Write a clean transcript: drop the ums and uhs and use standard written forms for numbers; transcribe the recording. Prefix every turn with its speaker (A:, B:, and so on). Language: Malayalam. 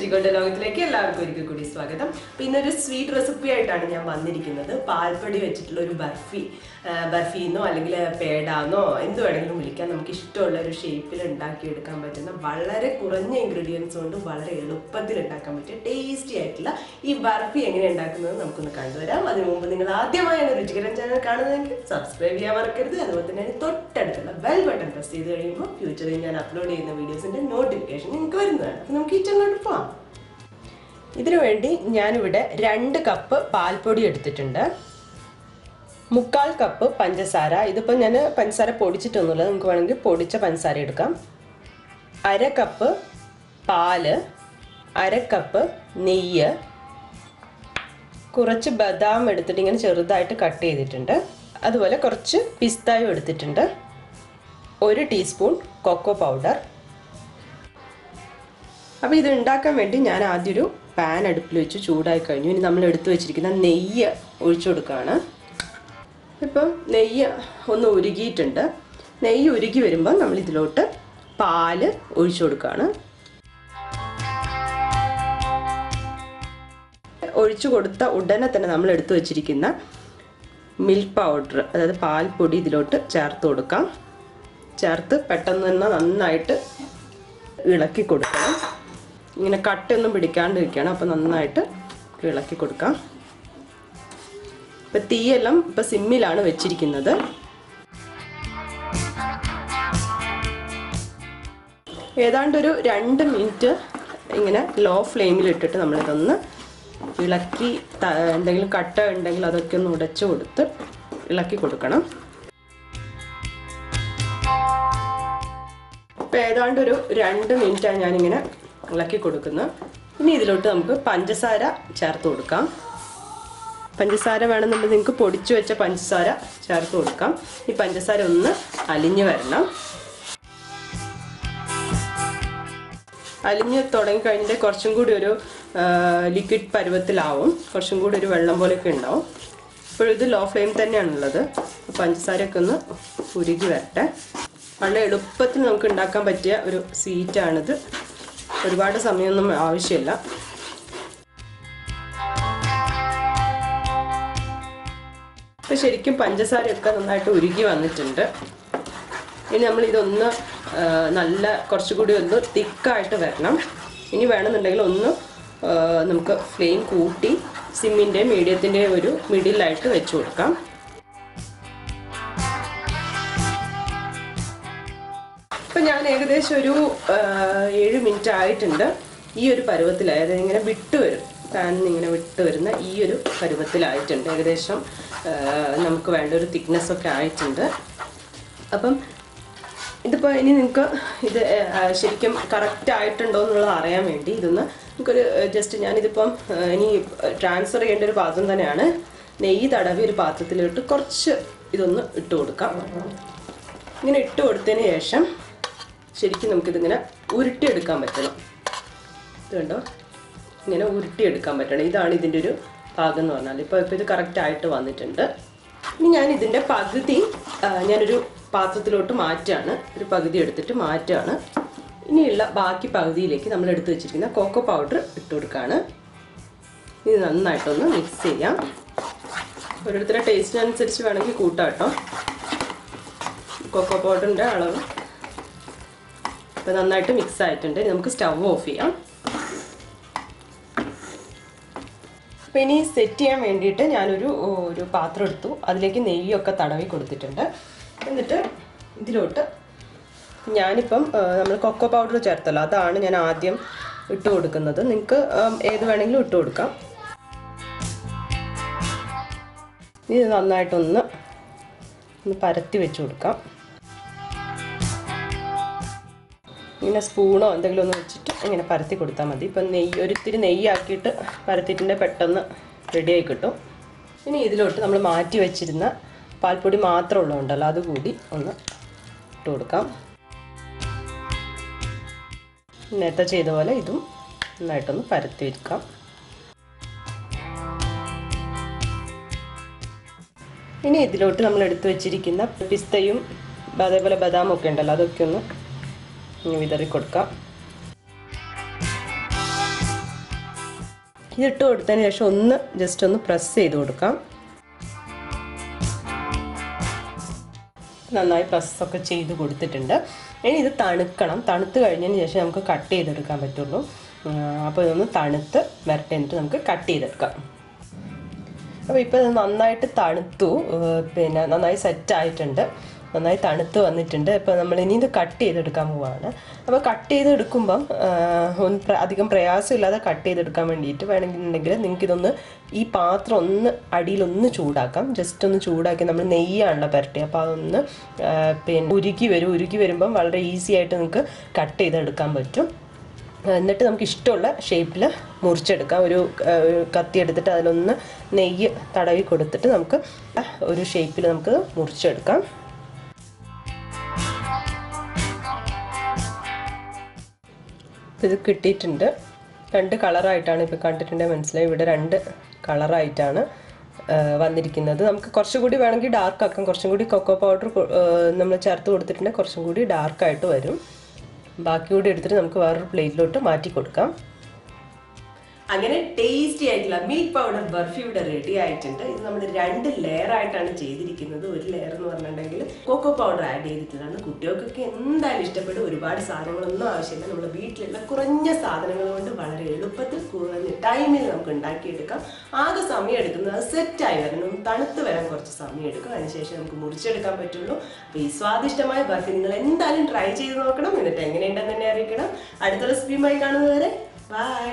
A: രുചികളുടെ ലോകത്തിലേക്ക് എല്ലാവർക്കും ഒരിക്കൽ കൂടി സ്വാഗതം. ഇന്നൊരു സ്വീറ്റ് റെസിപ്പി ആയിട്ടാണ് ഞാൻ വന്നിരിക്കുന്നത്. പാൽപ്പൊടി വെച്ചിട്ടുള്ള ഒരു ബർഫിന്നോ അല്ലെങ്കിൽ പേടാന്നോ എന്ത് വേണമെങ്കിലും വിളിക്കാം. നമുക്ക് ഇഷ്ടമുള്ള ഒരു ഷേപ്പിൽ ഉണ്ടാക്കിയെടുക്കാൻ പറ്റുന്ന വളരെ കുറഞ്ഞ ഇൻഗ്രീഡിയൻസ് കൊണ്ട് വളരെ എളുപ്പത്തിൽ ഉണ്ടാക്കാൻ പറ്റിയ ടേസ്റ്റി ആയിട്ടുള്ള ഈ ബർഫി എങ്ങനെ ഉണ്ടാക്കുന്നത് നമുക്കൊന്ന് കണ്ടുവരാം. അതിനു മുമ്പ് നിങ്ങൾ ആദ്യമായാണ് രുചികരം ചാനൽ കാണുന്നതെങ്കിൽ സബ്സ്ക്രൈബ് ചെയ്യാൻ മറക്കരുത്. അതുപോലെ തന്നെ തൊട്ടടുത്തുള്ള ബെൽ ബട്ടൺ പ്രസ് ചെയ്ത് കഴിയുമ്പോൾ ഫ്യൂച്ചറിൽ ഞാൻ അപ്ലോഡ് ചെയ്യുന്ന വീഡിയോസിന്റെ നോട്ടിഫിക്കേഷൻ നിങ്ങൾക്ക് വരുന്നതാണ്. അപ്പോൾ നമുക്ക് കിച്ചണിലോട്ട് പോവാം. ഇതിനു വേണ്ടി ഞാനിവിടെ 2 കപ്പ് പാൽപ്പൊടി എടുത്തിട്ടുണ്ട്, 3/4 കപ്പ് പഞ്ചസാര. ഇതിപ്പോൾ ഞാൻ പഞ്ചസാര പൊടിച്ചിട്ടൊന്നുമില്ല, നിങ്ങൾക്ക് വേണമെങ്കിൽ പൊടിച്ച പഞ്ചസാര എടുക്കാം. 1/2 കപ്പ് പാല്, 1/2 കപ്പ് നെയ്യ്, കുറച്ച് ബദാം എടുത്തിട്ട് ഇങ്ങനെ ചെറുതായിട്ട് കട്ട് ചെയ്തിട്ടുണ്ട്, അതുപോലെ കുറച്ച് പിസ്തായും എടുത്തിട്ടുണ്ട്, 1 ടീസ്പൂൺ കൊക്കോ പൗഡർ. അപ്പോൾ ഇത് ഉണ്ടാക്കാൻ വേണ്ടി ഞാൻ ആദ്യം ഒരു പാൻ അടുപ്പിൽ വെച്ച് ചൂടായി കഴിഞ്ഞു. ഇനി നമ്മൾ എടുത്തു വെച്ചിരിക്കുന്ന നെയ്യ് ഒഴിച്ചു കൊടുക്കുകയാണ്. ഇപ്പം നെയ്യ് ഒന്ന് ഉരുകിയിട്ടുണ്ട്. നെയ്യ് ഉരുകി വരുമ്പോൾ നമ്മൾ ഇതിലോട്ട് പാല് ഒഴിച്ചു കൊടുക്കുകയാണ്. ഒഴിച്ചു കൊടുത്ത ഉടനെ തന്നെ നമ്മൾ എടുത്തു വെച്ചിരിക്കുന്ന മിൽക്ക് പൗഡർ, അതായത് പാൽപ്പൊടി ഇതിലോട്ട് ചേർത്ത് കൊടുക്കാം. ചേർത്ത് പെട്ടെന്ന് തന്നെ നന്നായിട്ട് ഇളക്കി കൊടുക്കണം. ഇങ്ങനെ കട്ടൊന്നും പിടിക്കാണ്ടിരിക്കണം. അപ്പോൾ നന്നായിട്ട് ഇളക്കി കൊടുക്കാം. ഇപ്പം തീയെല്ലാം ഇപ്പം സിമ്മിലാണ് വെച്ചിരിക്കുന്നത്. ഏതാണ്ടൊരു 2 മിനിറ്റ് ഇങ്ങനെ ലോ ഫ്ലെയിമിലിട്ടിട്ട് നമ്മളിതൊന്ന് ഇളക്കി, എന്തെങ്കിലും കട്ട ഉണ്ടെങ്കിൽ അതൊക്കെ ഒന്ന് ഉടച്ചു കൊടുത്ത് ഇളക്കി കൊടുക്കണം. ഇപ്പം ഏതാണ്ടൊരു 2 മിനിറ്റാണ് ഞാനിങ്ങനെ ഇളക്കി കൊടുക്കുന്നത്. ഇനി ഇതിലോട്ട് നമുക്ക് പഞ്ചസാര ചേർത്ത് കൊടുക്കാം. പഞ്ചസാര വേണമെന്നുണ്ടെങ്കിൽ നിങ്ങൾക്ക് പൊടിച്ചു വെച്ച പഞ്ചസാര ചേർത്ത് കൊടുക്കാം. ഈ പഞ്ചസാര ഒന്ന് അലിഞ്ഞ് വരണം. അലിഞ്ഞ് തുടങ്ങിക്കഴിഞ്ഞിട്ട് കുറച്ചും കൂടി ഒരു ലിക്വിഡ് പരുവത്തിലാവും, കുറച്ചും കൂടി ഒരു വെള്ളം പോലെയൊക്കെ ഉണ്ടാവും. ഇപ്പോഴും ഇത് ലോ ഫ്ലെയിം തന്നെയാണുള്ളത്. പഞ്ചസാരയൊക്കെ ഒന്ന് ഉരുകി വരട്ടെ. വളരെ എളുപ്പത്തിൽ നമുക്ക് ഉണ്ടാക്കാൻ പറ്റിയ ഒരു സ്വീറ്റാണിത്. ഒരുപാട് സമയമൊന്നും ആവശ്യമില്ല. ഇപ്പം ശരിക്കും പഞ്ചസാരയൊക്കെ നന്നായിട്ട് ഉരുകി വന്നിട്ടുണ്ട്. ഇനി നമ്മളിതൊന്ന് നല്ല കുറച്ചുകൂടി ഒന്ന് തിക്കായിട്ട് വരണം. ഇനി വേണമെന്നുണ്ടെങ്കിൽ ഒന്ന് നമുക്ക് ഫ്ലെയിം കൂട്ടി സിമ്മിൻ്റെയും മീഡിയത്തിൻ്റെയും ഒരു മിഡിലായിട്ട് വെച്ച് കൊടുക്കാം. ഇപ്പം ഞാൻ ഏകദേശം ഒരു 7 മിനിറ്റ് ആയിട്ടുണ്ട്. ഈ ഒരു പരുവത്തിലായത് ഇങ്ങനെ വിട്ട് വരും, പാനിൽ ഇങ്ങനെ വിട്ട് വരുന്ന ഈ ഒരു പരുവത്തിലായിട്ടുണ്ട്. ഏകദേശം നമുക്ക് വേണ്ട ഒരു തിക്നെസ്സൊക്കെ ആയിട്ടുണ്ട്. അപ്പം ഇതിപ്പോൾ ഇനി നിങ്ങൾക്ക് ഇത് ശരിക്കും കറക്റ്റ് ആയിട്ടുണ്ടോ എന്നുള്ളത് അറിയാൻ വേണ്ടി ഇതൊന്ന് നമുക്കൊരു ജസ്റ്റ് ഞാനിതിപ്പം ഇനി ട്രാൻസ്ഫർ ചെയ്യേണ്ട ഒരു പാത്രം തന്നെയാണ്. നെയ്യ് തടവി ഒരു പാത്രത്തിലിട്ട് കുറച്ച് ഇതൊന്ന് ഇട്ട് കൊടുക്കാം. ഇങ്ങനെ ഇട്ട് കൊടുത്തതിന് ശേഷം ശരിക്കും നമുക്കിതിങ്ങനെ ഉരുട്ടിയെടുക്കാൻ പറ്റണം. ഇത് കണ്ടോ, ഇങ്ങനെ ഉരുട്ടിയെടുക്കാൻ പറ്റണം. ഇതാണ് ഇതിൻ്റെ ഒരു പാകം എന്ന് പറഞ്ഞാൽ. ഇപ്പോൾ ഇത് കറക്റ്റായിട്ട് വന്നിട്ടുണ്ട്. ഇനി ഞാൻ ഇതിൻ്റെ പകുതി ഞാനൊരു പാത്രത്തിലോട്ട് മാറ്റുകയാണ്. ഒരു പകുതി എടുത്തിട്ട് മാറ്റുകയാണ്. ഇനിയുള്ള ബാക്കി പകുതിയിലേക്ക് നമ്മൾ എടുത്ത് വെച്ചിരിക്കുന്ന കൊക്കോ പൗഡർ ഇട്ട് കൊടുക്കുകയാണ്. ഇത് നന്നായിട്ടൊന്ന് മിക്സ് ചെയ്യാം. ഓരോരുത്തരുടെ ടേസ്റ്റിനനുസരിച്ച് വേണമെങ്കിൽ കൂട്ടാം കേട്ടോ കൊക്കോ പൗഡറിൻ്റെ അളവ്. അപ്പോൾ നന്നായിട്ട് മിക്സ് ആയിട്ടുണ്ട്. നമുക്ക് സ്റ്റവ് ഓഫ് ചെയ്യാം. അപ്പോൾ ഇനി സെറ്റ് ചെയ്യാൻ വേണ്ടിയിട്ട് ഞാനൊരു പാത്രം എടുത്തു. അതിലേക്ക് നെയ്യൊക്കെ തടവി കൊടുത്തിട്ടുണ്ട്. എന്നിട്ട് ഇതിലോട്ട് ഞാനിപ്പം നമ്മൾ കൊക്കോ പൗഡർ ചേർത്തല്ലോ, അതാണ് ഞാൻ ആദ്യം ഇട്ട് കൊടുക്കുന്നത്. നിങ്ങൾക്ക് ഏത് വേണമെങ്കിലും ഇട്ട് കൊടുക്കാം. ഇത് നന്നായിട്ടൊന്ന് പരത്തി വെച്ച് കൊടുക്കാം. ഇങ്ങനെ സ്പൂണോ എന്തെങ്കിലും ഒന്ന് വെച്ചിട്ട് ഇങ്ങനെ പരത്തി കൊടുത്താൽ മതി. ഇപ്പം ഒരിത്തിരി നെയ്യാക്കിയിട്ട് പരത്തിയിട്ടുണ്ടെങ്കിൽ പെട്ടെന്ന് റെഡിയായി കിട്ടും. ഇനി ഇതിലോട്ട് നമ്മൾ മാറ്റി വെച്ചിരുന്ന പാൽപ്പൊടി മാത്രം ഉള്ളതുണ്ടല്ലോ, അതുകൂടി ഒന്ന് ഇട്ട് കൊടുക്കാം. നേരത്തെ ചെയ്ത പോലെ ഇതും നന്നായിട്ടൊന്ന് പരത്തി വയ്ക്കാം. ഇനി ഇതിലോട്ട് നമ്മൾ എടുത്തു വെച്ചിരിക്കുന്ന പിസ്തയും അതേപോലെ ബദാമും ഒക്കെ ഉണ്ടല്ലോ, അതൊക്കെ ഒന്ന് വിതറി കൊടുക്കാം. ഇതിട്ട് കൊടുത്തതിന് ശേഷം ജസ്റ്റ് ഒന്ന് പ്രസ് ചെയ്ത് കൊടുക്കാം. നന്നായി പ്രസ്സൊക്കെ ചെയ്ത് കൊടുത്തിട്ടുണ്ട്. ഇനി ഇത് തണുക്കണം. തണുത്ത് കഴിഞ്ഞതിന് ശേഷം നമുക്ക് കട്ട് ചെയ്തെടുക്കാൻ പറ്റുള്ളൂ. അപ്പോൾ ഇതൊന്ന് തണുത്ത് വരട്ടെ, എന്നിട്ട് നമുക്ക് കട്ട് ചെയ്തെടുക്കാം. അപ്പോൾ ഇപ്പോൾ ഇത് നന്നായിട്ട് തണുത്തു, പിന്നെ നന്നായി സെറ്റായിട്ടുണ്ട്, നന്നായി തണുത്ത് വന്നിട്ടുണ്ട്. ഇപ്പോൾ നമ്മളിനി ഇത് കട്ട് ചെയ്തെടുക്കാൻ പോവുകയാണ്. അപ്പോൾ കട്ട് ചെയ്തെടുക്കുമ്പം അധികം പ്രയാസമില്ലാതെ കട്ട് ചെയ്തെടുക്കാൻ വേണ്ടിയിട്ട് വേണമെന്നുണ്ടെങ്കിൽ നിങ്ങൾക്കിതൊന്ന് ഈ പാത്രം ഒന്ന് അടിയിലൊന്ന് ചൂടാക്കാം. ജസ്റ്റ് ഒന്ന് ചൂടാക്കി, നമ്മൾ നെയ്യാണല്ലോ പുരട്ടി, അപ്പോൾ അതൊന്ന് പിന്നെ ഉരുക്കി വരുമ്പം വളരെ ഈസി ആയിട്ട് നിങ്ങൾക്ക് കട്ട് ചെയ്തെടുക്കാൻ പറ്റും. എന്നിട്ട് നമുക്ക് ഇഷ്ടമുള്ള ഷേപ്പിൽ മുറിച്ചെടുക്കാം. ഒരു കത്തി എടുത്തിട്ട് അതിലൊന്ന് നെയ്യ് തടവി കൊടുത്തിട്ട് നമുക്ക് ഒരു ഷേപ്പിൽ നമുക്ക് മുറിച്ചെടുക്കാം. ഇത് കിട്ടിയിട്ടുണ്ട്. 2 കളറായിട്ടാണ് ഇപ്പോൾ കണ്ടിട്ടുണ്ടെങ്കിൽ മനസ്സിലായി. ഇവിടെ 2 കളറായിട്ടാണ് വന്നിരിക്കുന്നത്. നമുക്ക് കുറച്ചും കൂടി വേണമെങ്കിൽ ഡാർക്ക് ആക്കാം. കുറച്ചും കൂടി കൊക്കോ പൗഡർ നമ്മൾ ചേർത്ത് കൊടുത്തിട്ടുണ്ടെങ്കിൽ കുറച്ചും കൂടി ഡാർക്കായിട്ട് വരും. ബാക്കി കൂടി എടുത്തിട്ട് നമുക്ക് വേറൊരു പ്ലേറ്റിലോട്ട് മാറ്റി കൊടുക്കാം. അങ്ങനെ ടേസ്റ്റി ആയിട്ടുള്ള മിൽക്ക് പൗഡർ ബർഫി ഇവിടെ റെഡി ആയിട്ടുണ്ട്. ഇത് നമ്മൾ 2 ലെയർ ആയിട്ടാണ് ചെയ്തിരിക്കുന്നത്. ഒരു ലെയർ എന്ന് പറഞ്ഞിട്ടുണ്ടെങ്കിൽ കൊക്കോ പൗഡർ ആഡ് ചെയ്തിട്ടുള്ളതാണ്. കുട്ടികൾക്കൊക്കെ എന്തായാലും ഇഷ്ടപ്പെടും. ഒരുപാട് സാധനങ്ങളൊന്നും ആവശ്യമില്ല. നമ്മുടെ വീട്ടിലുള്ള കുറഞ്ഞ സാധനങ്ങൾ കൊണ്ട് വളരെ എളുപ്പത്തിൽ കുറഞ്ഞ ടൈമിൽ നമുക്ക് ഉണ്ടാക്കിയെടുക്കാം. ആകെ സമയം എടുക്കുന്നത് അത് സെറ്റായി വരണം, തണുത്ത് വരാൻ കുറച്ച് സമയം എടുക്കും. അതിനുശേഷം നമുക്ക് മുറിച്ചെടുക്കാൻ പറ്റുള്ളൂ. അപ്പോൾ ഈ സ്വാദിഷ്ടമായ ബർഫി നിങ്ങൾ എന്തായാലും ട്രൈ ചെയ്ത് നോക്കണം. എന്നിട്ട് എങ്ങനെയുണ്ടെന്ന് തന്നെ അറിയിക്കണം. അടുത്ത റെസിപ്പിയുമായി കാണുന്നവരെ ബൈ.